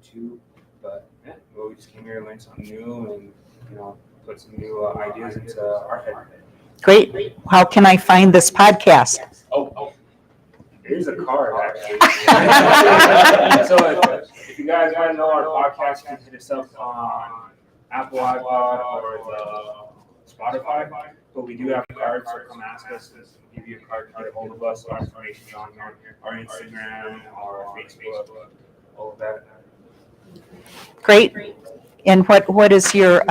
too. But yeah, well, we just came here to learn something new and put some new ideas into our head. Great. How can I find this podcast? Oh, there's a card actually. So if you guys want to know our podcast, you can hit us up on Apple iPod or the Spotify. But we do have cards, so come ask us and give you a card to get a hold of us. Our information is on our Instagram, our Facebook, all of that. Great. And what is your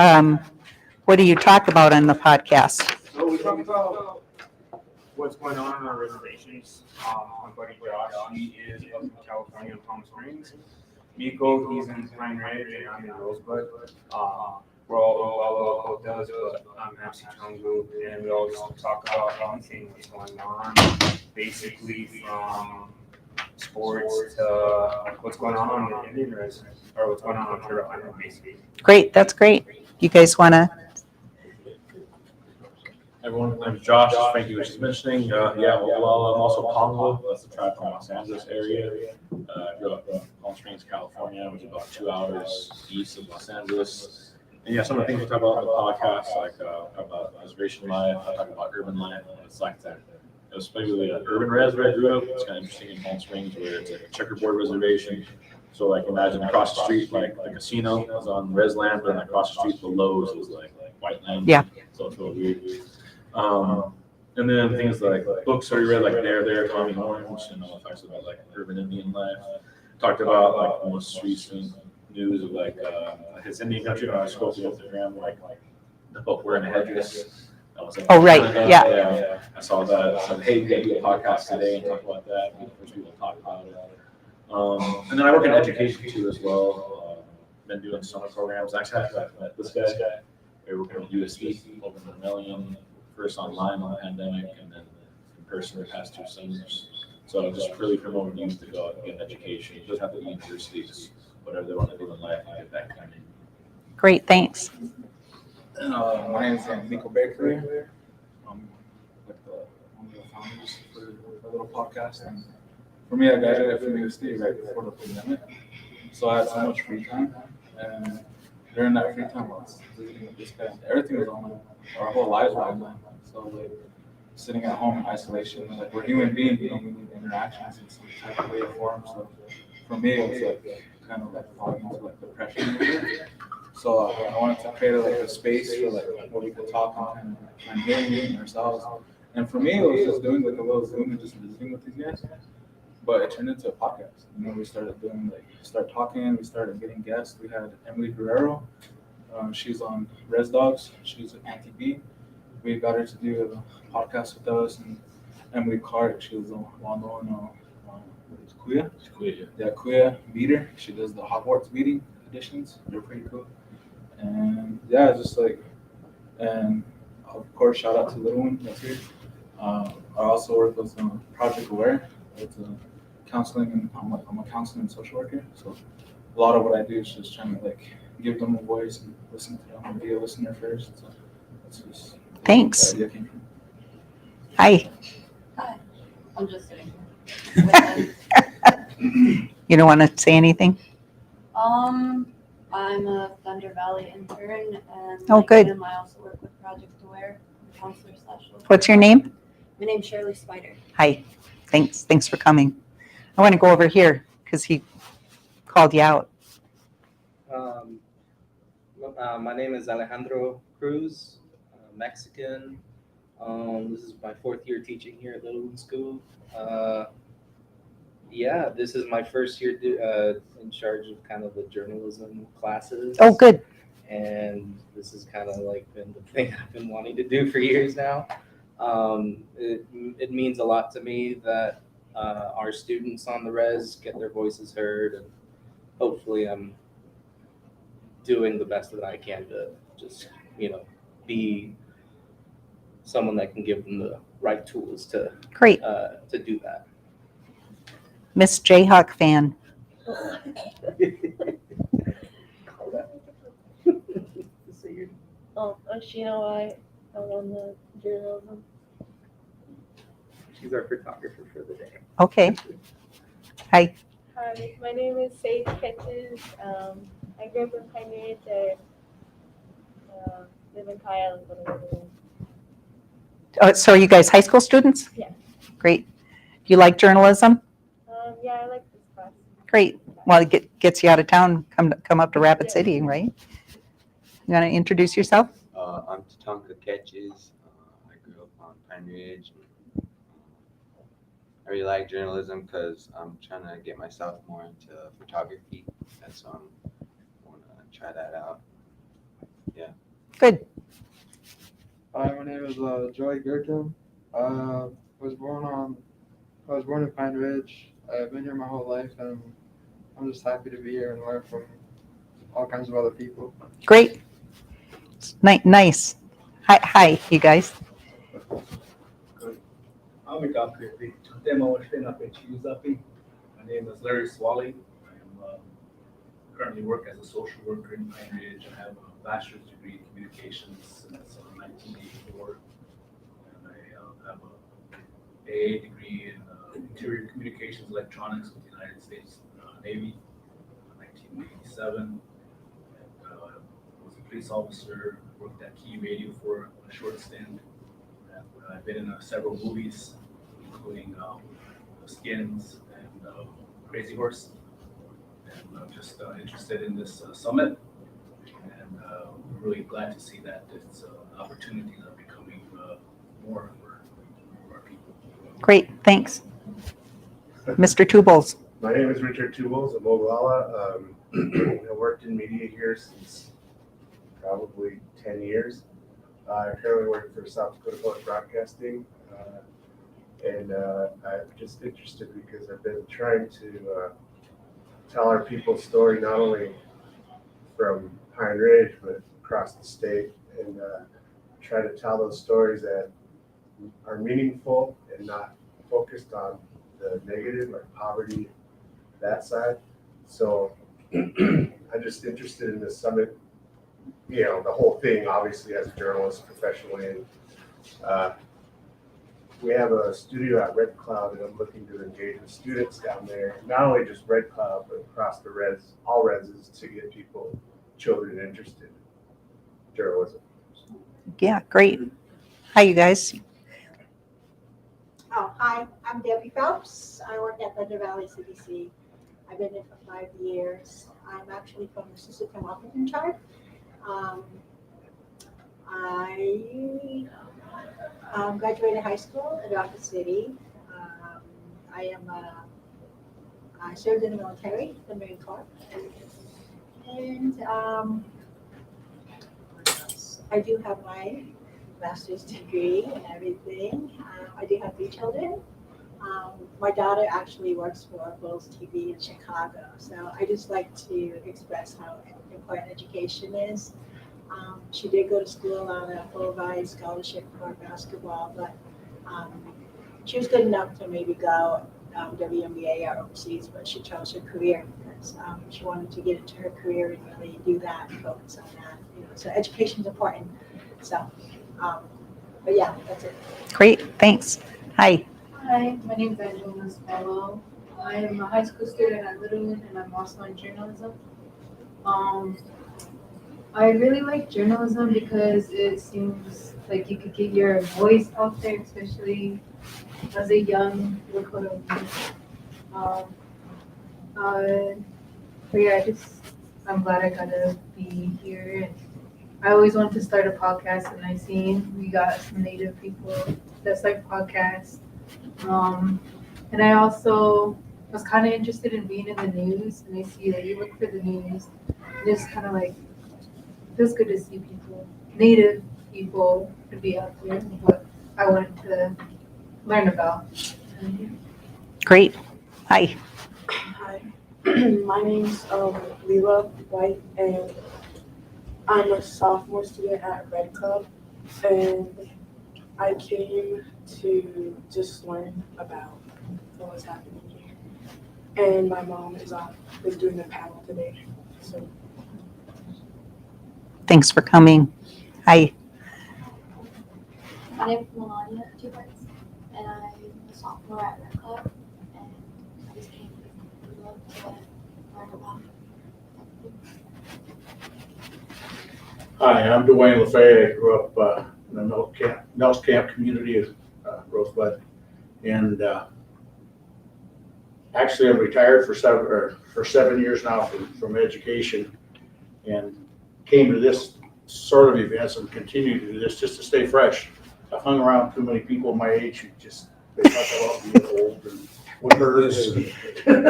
what do you talk about on the podcast? So we talk about what's going on our reservations. My buddy Josh, he is up in California in Palm Springs. Miko, he's in Pine Ridge, and I'm in Rosebud. We're all in Lakota, but I'm MC Chungu, and we always talk about anything that's going on, basically from sports to what's going on in Indian Res, or what's going on Turtle Island, basically. Great. That's great. You guys want to? Everyone, my name's Josh. Thank you for just mentioning. Well, I'm also Pongo. That's the tribe from Los Angeles area. I grew up in Palm Springs, California, which is about 2 hours east of Los Angeles. And yeah, some of the things we talk about on the podcast, like talk about reservation life, I talk about urban life. It's like that. It was basically an urban res where I grew up. It's kind of interesting in Palm Springs where it's like a checkerboard reservation. So like imagine across the street, like the casino was on res land, but then across the street, the Lowe's was like white land. Yeah. So it's real weird. And then things like books we read, like There, Tommy Orange, and all facts about like urban Indian life. Talked about like the most recent news of like his Indian country. I scrolled through Instagram, like the book We're in a Headdress. Like, Oh, right. Yeah. I saw that. I said, hey, we gotta do a podcast today and talk about that. Be the first people to talk about it. And then I work in education too as well. Been doing summer programs. Actually, I met this guy. We're working with USC, over a million. First online on the pandemic, and then in person the past 2 summers. So I'm just really promoting youth to go out and get an education. It doesn't have to be university, just whatever they want to do in life and get that kind of. Great. Thanks. My name is Nico Baker. I'm like one of the founders for a little podcast. And for me, I graduated from USD right before the pandemic, so I had so much free time. And during that free time, I was visiting with this guy. Everything was online. Our whole lives were online. So like sitting at home in isolation, like we're human beings, we need interactions in some type of way or form. So for me, it was like kind of like falling into like depression. So I wanted to create like a space for like where we could talk and kind of hearing ourselves. And for me, it was just doing like a little Zoom and just visiting with these guys. But it turned into a podcast. We started doing start talking. We started getting guests. We had Emily Guerrero. She's on Res Dogs. She's an anti-B. We got her to do a podcast with us. And Emily Clark, she was a well-known Kuya. Yeah, Kuya beater. She does the Hogwarts beating editions. They're pretty cool. And yeah, just like, and of course, shout out to Little One that's here. I also work with Project Aware. It's a counseling, and I'm a counseling and social worker. So a lot of what I do is just trying to like give them a voice and listen to them and be a listener first. So that's just Thanks. where the idea came from. Hi. Hi, I'm just sitting here. You don't want to say anything? I'm a Thunder Valley intern, and Oh, good. I also work with Project Aware, counselor / What's your name? My name's Shirley Spider. Hi. Thanks for coming. I want to go over here because he called you out. My name is Alejandro Cruz, Mexican. This is my 4th year teaching here at Little Wood School. This is my first year in charge of kind of the journalism classes. Oh, good. And this has kind of like been the thing I've been wanting to do for years now. It means a lot to me that our students on the res get their voices heard, and hopefully I'm doing the best that I can to just, be someone that can give them the right tools to Great. to do that. Miss Jayhawk fan. Sheena, I won the journalism. She's our photographer for the day. Okay. Hi. Hi, my name is Sage Catches. I grew up in Pine Ridge. I live in Kyle and go to Woodland. Oh, so are you guys high school students? Yeah. Great. You like journalism? Yeah, I like this class. Great. Well, it gets you out of town, come up to Rapid Yeah. City, right? You want to introduce yourself? I'm Tatanka Catches. I grew up on Pine Ridge. I really like journalism because I'm trying to get myself more into photography. That's why I want to try that out. Good. Hi, my name is Joey Gurkin. Was born in Pine Ridge. I've been here my whole life, and I'm just happy to be here and learn from all kinds of other people. Great. Nice. Hi, you guys. I'm Itapi. My name is Larry Swally. I am currently work as a social worker in Pine Ridge. I have a bachelor's degree in communications since 1984, and I have a AA degree in interior communications electronics with the United States Navy in 1987. And, was a police officer. Worked at Key Radio for a short stint. And, I've been in several movies, including Skins and Crazy Horse. And I'm just interested in this summit, and we're really glad to see that it's opportunities are becoming more for our people. Great, thanks. Mr. Tubles. My name is Richard Tubles of Ogallala. I worked in media here since probably 10 years. I currently work for South Dakota Public Broadcasting, and I'm just interested because I've been trying to tell our people's story, not only from Pine Ridge, but across the state, and try to tell those stories that are meaningful and not focused on the negative, like poverty, that side. So I'm just interested in this summit, you know, the whole thing, obviously, as a journalist professionally. And we have a studio at Red Cloud, and I'm looking to engage with students down there, not only just Red Cloud, but across the all reses, to get people, children interested in journalism. Yeah, great. Hi, you guys. Oh, hi, I'm Debbie Phelps. I work at Thunder Valley CDC. I've been there for 5 years. I'm actually from the Sister Washington tribe. I graduated high school in Rapid City. I served in the military, the Marine Corps. And I do have my master's degree and everything. I do have 3 children. My daughter actually works for Bulls TV in Chicago. So I just like to express how important education is. She did go to school on a full ride scholarship for basketball, but she was good enough to maybe go WNBA or overseas, but she chose her career because she wanted to get into her career and really do that and focus on that. You know, so education is important. So, but yeah, that's it. Great, thanks. Hi. Hi, my name is Angelina Spello. I am a high school student at Littleton, and I'm also in journalism. I really like journalism because it seems like you could get your voice out there, especially as a young Lakota woman. But yeah, I'm glad I got to be here. And I always wanted to start a podcast, and I seen we got some Native people that start podcasts. And I also was kind of interested in being in the news, and I see that you look for the news. And it's kind of like, feels good to see people, Native people, to be out there, and what I wanted to learn about. Great. Hi. Hi, my name's Leela White, and I'm a sophomore student at Red Club, and I came to just learn about what's happening here. And my mom is doing the panel today, so. Thanks for coming. Hi. My name is Melania and I'm a sophomore at Red Club, and I just came to Hi, I'm Dwayne LaFay. I grew up in the Nelson Camp community of Rosebud. And actually, I'm retired for 7 years now from education, and came to this sort of events and continue to do this just to stay fresh. I've hung around too many people my age who just, they talk about being old and what hurts, when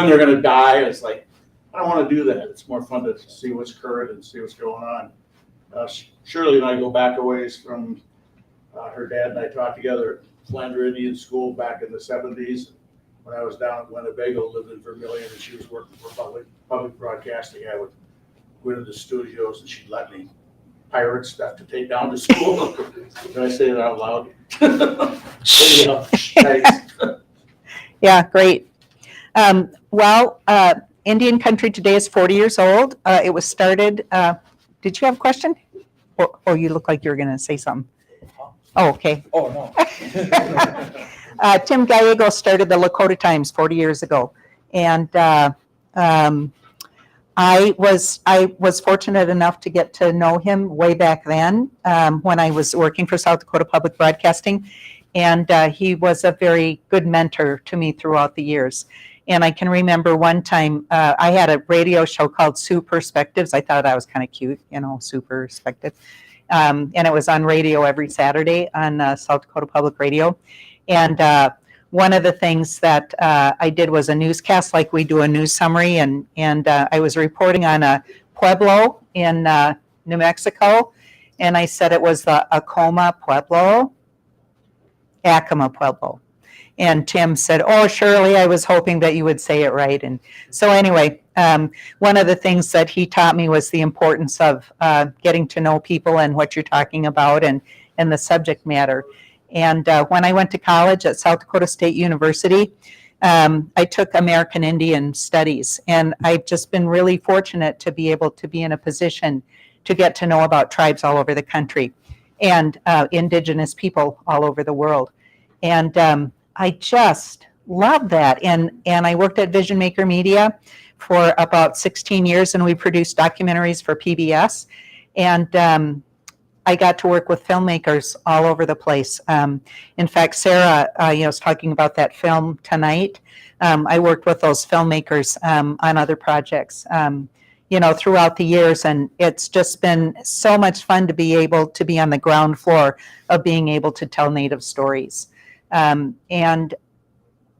they're gonna die. It's like, I don't wanna do that. It's more fun to see what's current and see what's going on. Shirley and I go back a ways from, her dad and I taught together at Flandre Indian School back in the 70s. When I was down at Winnebago, lived in Vermilion, and she was working for public broadcasting. I would go into the studios and she'd let me pirate stuff to take down to school. Did I say that out loud? Anyhow, thanks. Yeah, great. Indian Country today is 40 years old. It was started, did you have a question? Oh, you look like you were going to say something. Oh, okay. Oh, no. Tim Gallego started the Lakota Times 40 years ago. And I was fortunate enough to get to know him way back then when I was working for South Dakota Public Broadcasting. And he was a very good mentor to me throughout the years. And I can remember one time I had a radio show called Sioux Perspectives. I thought that was kind of cute, Sioux Perspective. And it was on radio every Saturday on South Dakota Public Radio. And one of the things that I did was a newscast, like we do a news summary, and I was reporting on a pueblo in New Mexico, and I said it was the Acoma Pueblo. And Tim said, "Oh, Shirley, I was hoping that you would say it right." And so anyway, one of the things that he taught me was the importance of getting to know people and what you're talking about and the subject matter. And when I went to college at South Dakota State University, I took American Indian Studies, and I've just been really fortunate to be able to be in a position to get to know about tribes all over the country and indigenous people all over the world. And I just love that. And I worked at Vision Maker Media for about 16 years, and we produced documentaries for PBS. And I got to work with filmmakers all over the place. In fact, Sarah, was talking about that film tonight. I worked with those filmmakers on other projects, throughout the years, and it's just been so much fun to be able to be on the ground floor of being able to tell Native stories. And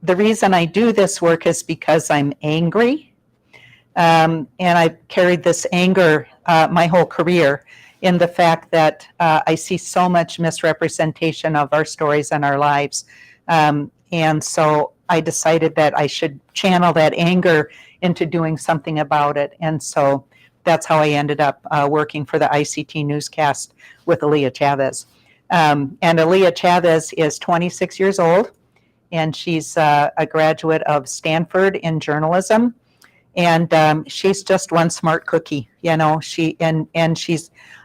the reason I do this work is because I'm angry, and I've carried this anger my whole career, in the fact that I see so much misrepresentation of our stories and our lives. And so I decided that I should channel that anger into doing something about it. And so that's how I ended up working for the ICT newscast with Aaliyah Chavez. And Aaliyah Chavez is 26 years old, and she's a graduate of Stanford in journalism. And she's just one smart cookie, she's,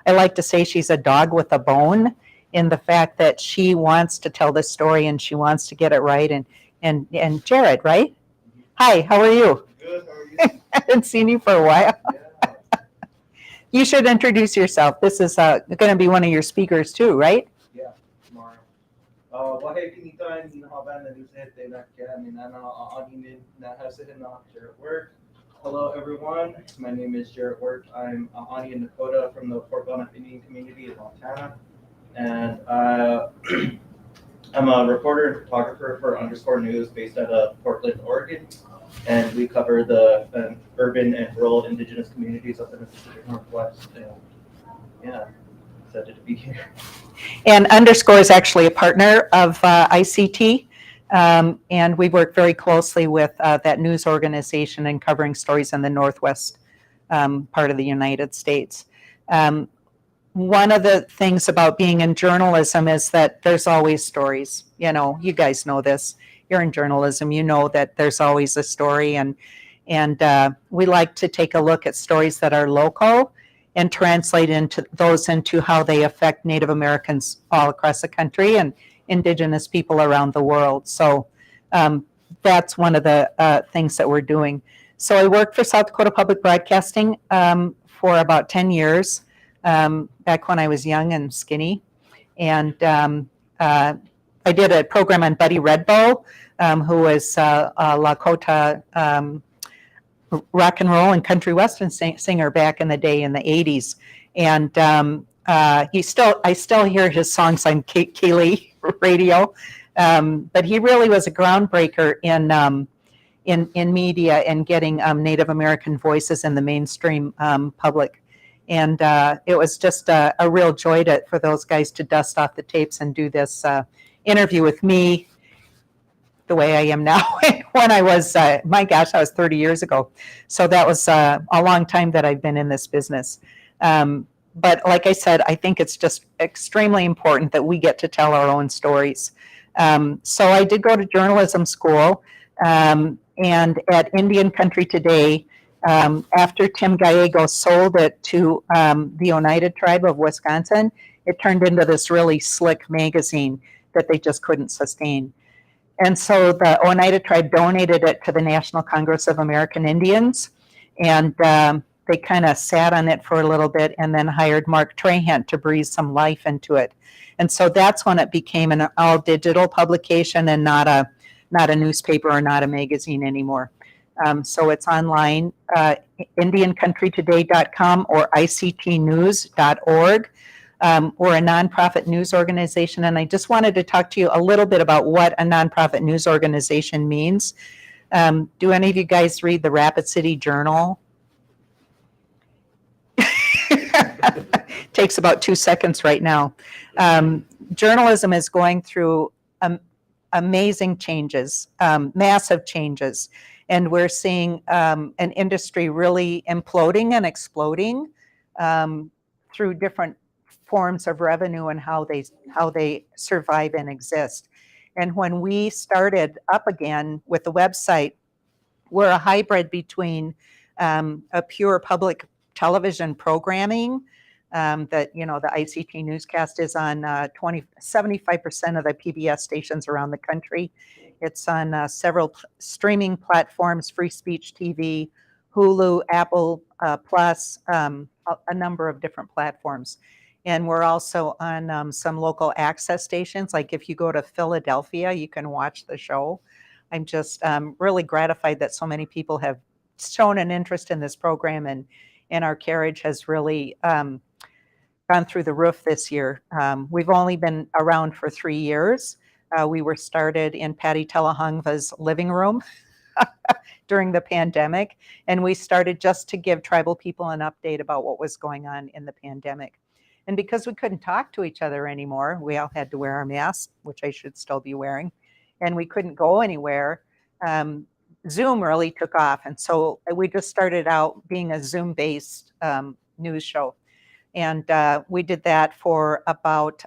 I like to say she's a dog with a bone, in the fact that she wants to tell this story and she wants to get it right. And Jared, right? Hi, how are you? Good, how are you? I haven't seen you for a while. You should introduce yourself. This is going to be one of your speakers too, right? Yeah, tomorrow. Wahe Pinita and Havan and Usete Nakia, Minana Aninin Nahasihin Jared Work. Hello everyone, my name is Jared Work. I'm Ani and Lakota from the Fort Belknap Indian community in Montana. And I'm a reporter and photographer for Underscore News based out of Portland, Oregon. And we cover the urban and rural indigenous communities up in the Pacific Northwest. And yeah, excited to be here. And Underscore is actually a partner of ICT. And we work very closely with that news organization and covering stories in the Northwest part of the United States. One of the things about being in journalism is that there's always stories. You guys know this. You're in journalism, you know that there's always a story. And we like to take a look at stories that are local and translate those into how they affect Native Americans all across the country and Indigenous people around the world. So that's one of the things that we're doing. So I worked for South Dakota Public Broadcasting for about 10 years, back when I was young and skinny. And I did a program on Buddy Redbow, who was a Lakota rock and roll and country western singer back in the day in the 80s. And I still hear his songs on Keeley radio. But he really was a groundbreaker in media and getting Native American voices in the mainstream public. And it was just a real joy for those guys to dust off the tapes and do this interview with me the way I am now. When I was, my gosh, that was 30 years ago. So that was a long time that I've been in this business. But like I said, I think it's just extremely important that we get to tell our own stories. So I did go to journalism school, and at Indian Country Today, after Tim Gallego sold it to the Oneida Tribe of Wisconsin, it turned into this really slick magazine that they just couldn't sustain. And so the Oneida Tribe donated it to the National Congress of American Indians, and they kind of sat on it for a little bit and then hired Mark Trahant to breathe some life into it. And so that's when it became an all-digital publication and not a newspaper or not a magazine anymore. So it's online, IndianCountryToday.com or ICTnews.org. We're a nonprofit news organization, and I just wanted to talk to you a little bit about what a nonprofit news organization means. Do any of you guys read the Rapid City Journal? Takes about 2 seconds right now. Journalism is going through amazing changes, massive changes, and we're seeing an industry really imploding and exploding through different forms of revenue and how they survive and exist. And when we started up again with the website, we're a hybrid between a pure public television programming that, you know, the ICT newscast is on 75% of the PBS stations around the country. It's on several streaming platforms, Free Speech TV, Hulu, Apple Plus, a number of different platforms. And we're also on some local access stations. Like if you go to Philadelphia, you can watch the show. I'm just really gratified that so many people have shown an interest in this program, and our carriage has really gone through the roof this year. We've only been around for 3 years. We were started in Patty Telehungva's living room during the pandemic, and we started just to give tribal people an update about what was going on in the pandemic. And because we couldn't talk to each other anymore, we all had to wear our masks, which I should still be wearing, and we couldn't go anywhere. Zoom really took off, and so we just started out being a Zoom-based news show. And we did that for about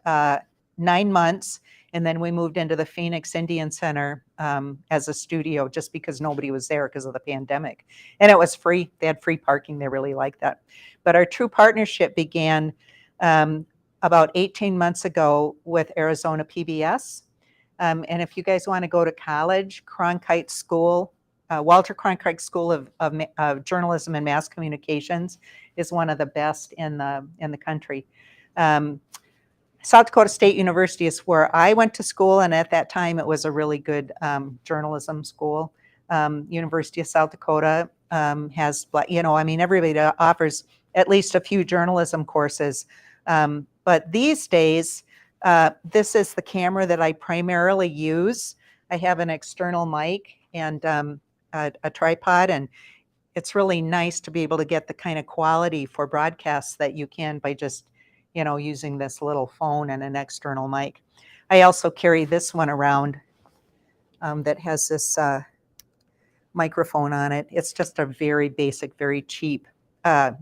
9 months, and then we moved into the Phoenix Indian Center as a studio just because nobody was there because of the pandemic. And it was free. They had free parking. They really liked that. But our true partnership began about 18 months ago with Arizona PBS. And if you guys want to go to college, Cronkite School, Walter Cronkite School of Journalism and Mass Communications is one of the best in the country. South Dakota State University is where I went to school, and at that time it was a really good journalism school. University of South Dakota has, you know, I mean, everybody offers at least a few journalism courses. But these days, this is the camera that I primarily use. I have an external mic and a tripod, and it's really nice to be able to get the kind of quality for broadcasts that you can by just, you know, using this little phone and an external mic. I also carry this one around that has this microphone on it. It's just a very basic, very cheap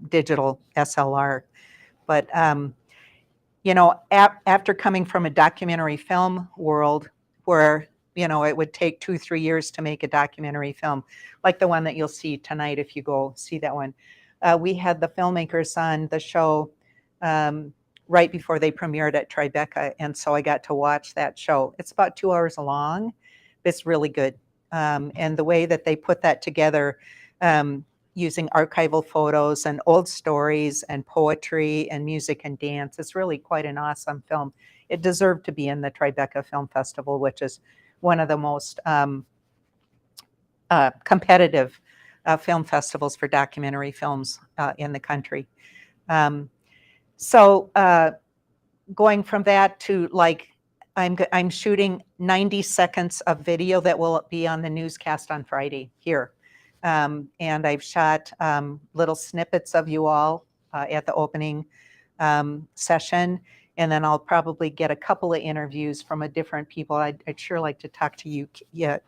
digital SLR. But, you know, after coming from a documentary film world where, you know, it would take 2-3 years to make a documentary film, like the one that you'll see tonight if you go see that one. We had the filmmakers on the show right before they premiered at Tribeca, and so I got to watch that show. It's about 2 hours long. It's really good. And the way that they put that together, using archival photos and old stories and poetry and music and dance. It's really quite an awesome film. It deserved to be in the Tribeca Film Festival, which is one of the most competitive film festivals for documentary films in the country. So going from that to like, I'm shooting 90 seconds of video that will be on the newscast on Friday here. And I've shot little snippets of you all at the opening session. And then I'll probably get a couple of interviews from a different people. I'd sure like to talk to you,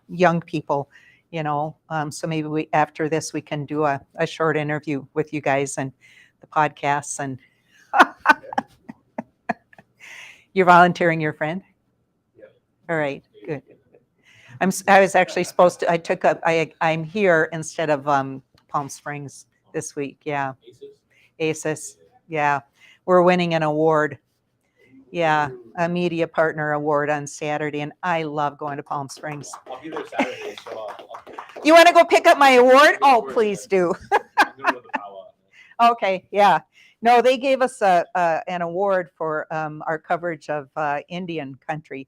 young people, so maybe after this we can do a short interview with you guys and the podcasts. And you're volunteering your friend? All right, good. I was actually supposed to, I'm here instead of Palm Springs this week, yeah. ACES, yeah. We're winning an award. Yeah, a media partner award on Saturday, and I love going to Palm Springs. I'll be there Saturday, so You want to go pick up my award? Oh, please do. I'll go to the powwow. Okay, yeah. No, they gave us an award for our coverage of Indian country.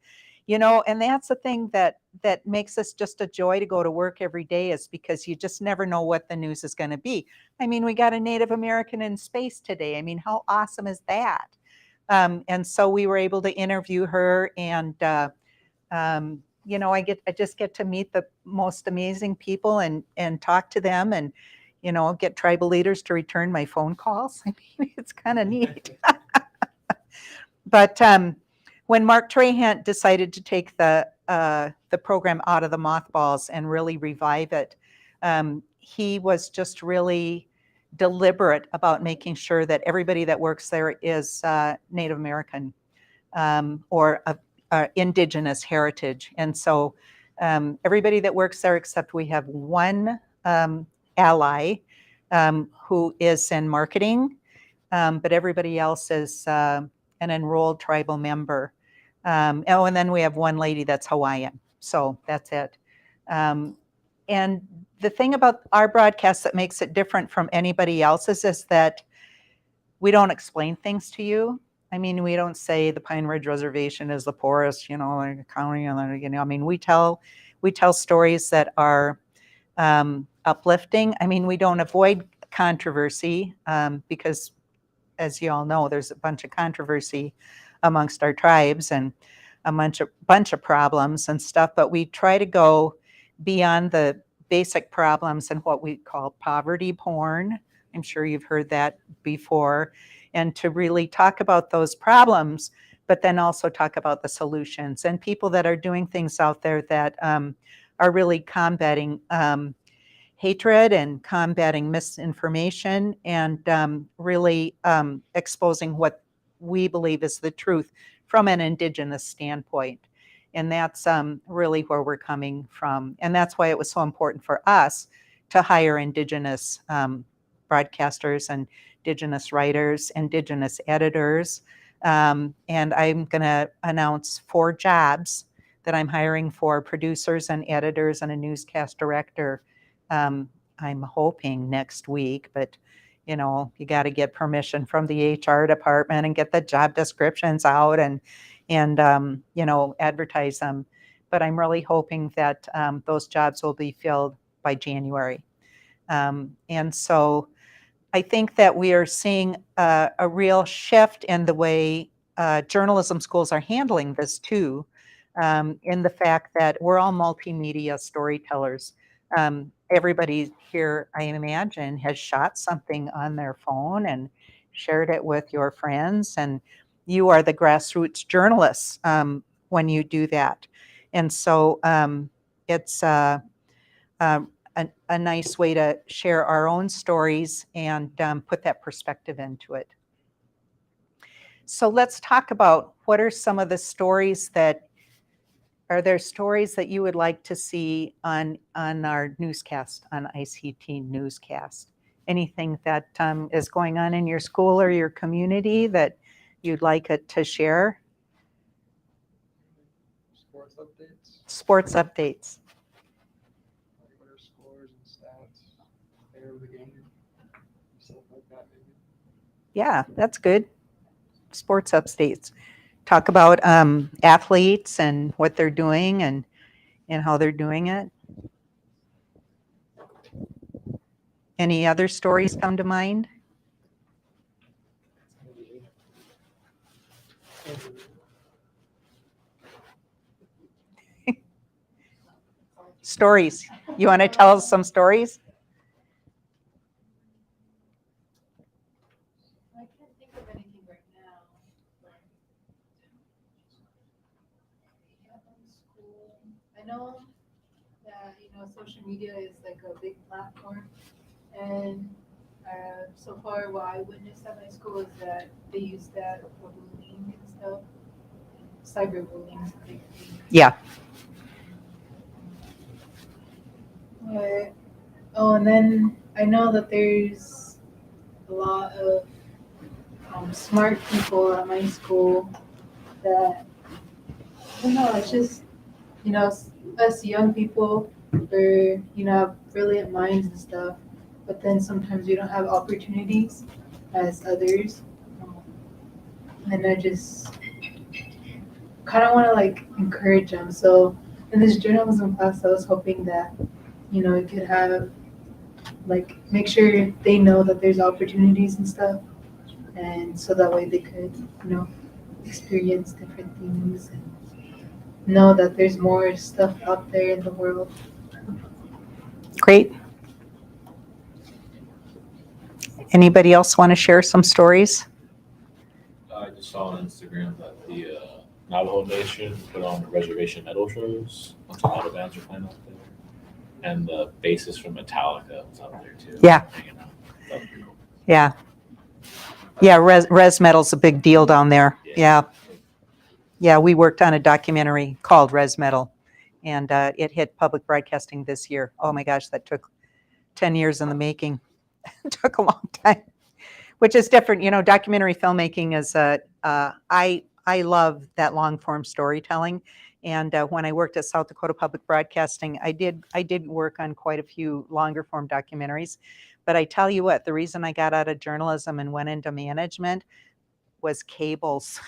And that's the thing that makes us just a joy to go to work every day, is because you just never know what the news is going to be. I mean, we got a Native American in space today. I mean, how awesome is that? And so we were able to interview her, and I just get to meet the most amazing people and talk to them, and get tribal leaders to return my phone calls. I mean, it's kind of neat. But when Mark Trahant decided to take the program out of the mothballs and really revive it, he was just really deliberate about making sure that everybody that works there is Native American or indigenous heritage. And so everybody that works there, except we have one ally who is in marketing, but everybody else is an enrolled tribal member. And then we have one lady that's Hawaiian. So that's it. And the thing about our broadcast that makes it different from anybody else's is that we don't explain things to you. I mean, we don't say the Pine Ridge Reservation is the poorest, county. I mean, we tell stories that are uplifting. I mean, we don't avoid controversy because, as you all know, there's a bunch of controversy amongst our tribes and a bunch of problems and stuff. But we try to go beyond the basic problems and what we call poverty porn. I'm sure you've heard that before. And to really talk about those problems, but then also talk about the solutions and people that are doing things out there that are really combating hatred and combating misinformation and really exposing what we believe is the truth from an Indigenous standpoint. And that's really where we're coming from. And that's why it was so important for us to hire Indigenous broadcasters and Indigenous writers, Indigenous editors. And I'm going to announce 4 jobs that I'm hiring for: producers and editors and a newscast director. I'm hoping next week, but you got to get permission from the HR department and get the job descriptions out and advertise them. But I'm really hoping that those jobs will be filled by January. And so I think that we are seeing a real shift in the way journalism schools are handling this too, in the fact that we're all multimedia storytellers. Everybody here, I imagine, has shot something on their phone and shared it with your friends, and you are the grassroots journalists when you do that. And so it's a nice way to share our own stories and put that perspective into it. So let's talk about what are some of the stories are there stories that you would like to see on our newscast, on ICT newscast? Anything that is going on in your school or your community that you'd like it to share? Sports updates. Sports updates. What are scores and stats? like that, maybe. Yeah, that's good. Sports updates. Talk about athletes and what they're doing and how they're doing it. Any other stories come to mind? Stories. You want to tell us some stories? I can't think of anything right now. School. I know that social media is like a big platform, and so far what I witnessed at my school is that they use that for bullying and stuff. Cyberbullying is a big thing. Yeah. But, and then I know that there's a lot of smart people at my school that, I don't know, it's just, us young people, we're, have brilliant minds and stuff, but then sometimes we don't have opportunities as others. And I just kind of want to like encourage them. So in this journalism class, I was hoping that, it could have like make sure they know that there's opportunities and stuff, and so that way they could, experience different things and know that there's more stuff out there in the world. Great. Anybody else want to share some stories? I just saw on Instagram that the Navajo Nation put on the reservation metal shows. A bunch of metal bands are playing out there. And the bassist from Metallica was out there too. Yeah. Hanging out. That was pretty cool. Yeah. Yeah, res metal's a big deal down there. Yeah. Yeah, we worked on a documentary called Res Metal, and it hit public broadcasting this year. Oh my gosh, that took 10 years in the making. It took a long time, which is different. Documentary filmmaking is I love that long form storytelling. And when I worked at South Dakota Public Broadcasting, I did work on quite a few longer form documentaries. But I tell you what, the reason I got out of journalism and went into management was cables.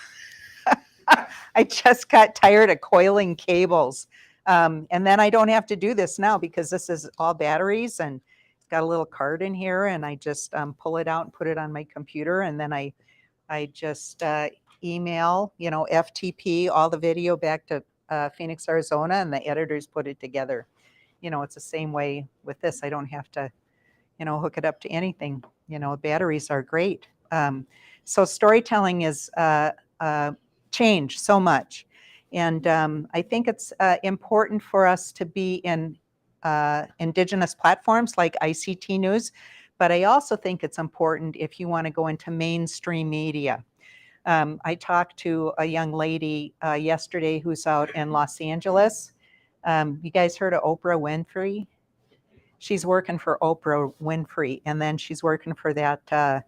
I just got tired of coiling cables. And then I don't have to do this now because this is all batteries and it's got a little card in here, and I just pull it out and put it on my computer, and then I just email, FTP, all the video back to Phoenix, Arizona, and the editors put it together. It's the same way with this. I don't have to, hook it up to anything. Batteries are great. So storytelling is changed so much. And I think it's important for us to be in Indigenous platforms like ICT News, but I also think it's important if you want to go into mainstream media. I talked to a young lady yesterday who's out in Los Angeles. You guys heard of Oprah Winfrey? She's working for Oprah Winfrey, and then she's working for that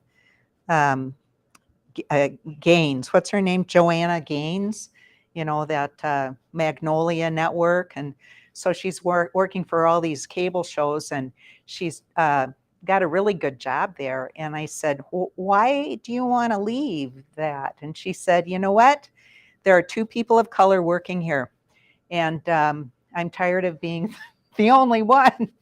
Gaines. What's her name? Joanna Gaines, that Magnolia Network. And so she's working for all these cable shows, and she's got a really good job there. And I said, why do you want to leave that? And she said, you know what? There are 2 people of color working here, and I'm tired of being the only one.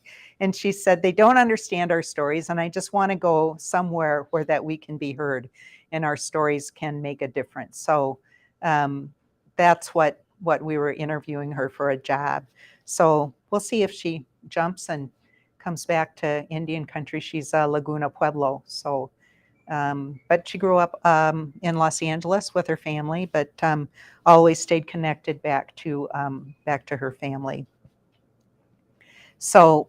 And she said, they don't understand our stories, and I just want to go somewhere where that we can be heard and our stories can make a difference. So that's what we were interviewing her for a job. So we'll see if she jumps and comes back to Indian country. She's Laguna Pueblo. So, but she grew up in Los Angeles with her family, but always stayed connected back to her family. So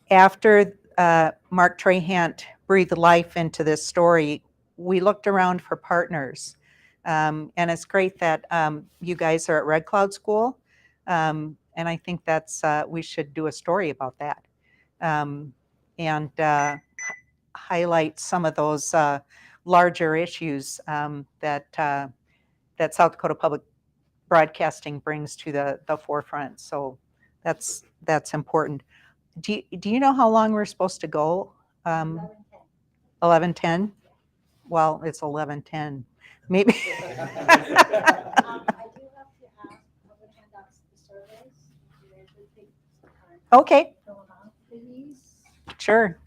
after Mark Trahant breathed life into this story, we looked around for partners. And it's great that you guys are at Red Cloud School. And I think that's we should do a story about that and highlight some of those larger issues that South Dakota Public Broadcasting brings to the forefront. So that's important. Do you know how long we're supposed to go? 11:10? Well, it's 11:10. Maybe. I do have to ask, I'm gonna hand out the surveys. You guys would take some time to Okay, fill them out, please. sure.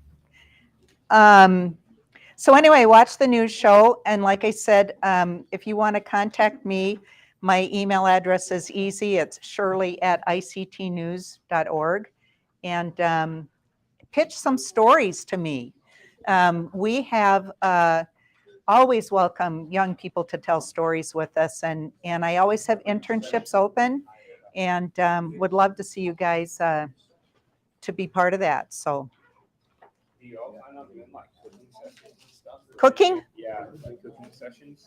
So anyway, watch the news show. And like I said, if you want to contact me, my email address is easy. It's shirley@ictnews.org. And pitch some stories to me. We have always welcome young people to tell stories with us. And I always have internships open and would love to see you guys to be part of that. So Do you all sign up in like cooking sessions and stuff? cooking? Yeah, like cooking sessions.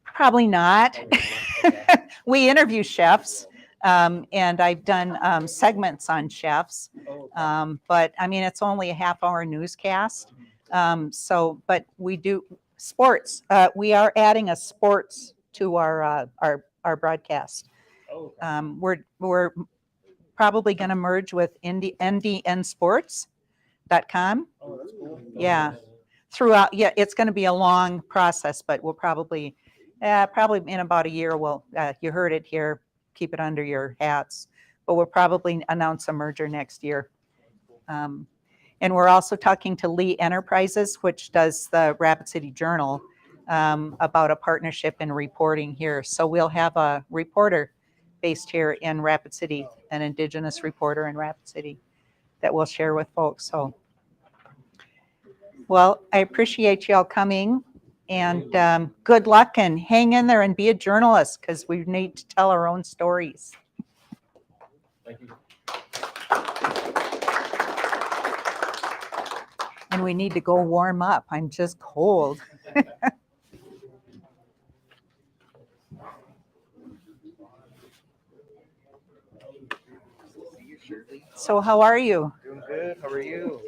Probably not. Okay. We interview chefs, and I've done segments on chefs. But I mean, it's only a half-hour newscast. But we do sports. We are adding a sports to our broadcast. We're probably going to merge with ndnsports.com. Oh, that's cool. Yeah. Throughout, yeah, it's going to be a long process, but we'll probably in about a year, you heard it here, keep it under your hats, but we'll probably announce a merger next year. And we're also talking to Lee Enterprises, which does the Rapid City Journal, about a partnership in reporting here. So we'll have a reporter based here in Rapid City, an Indigenous reporter in Rapid City that we'll share with folks. So, well, I appreciate y'all coming, and good luck, and hang in there and be a journalist, because we need to tell our own stories. Thank you. And we need to go warm up. I'm just cold. So how are you? Doing good. How are you?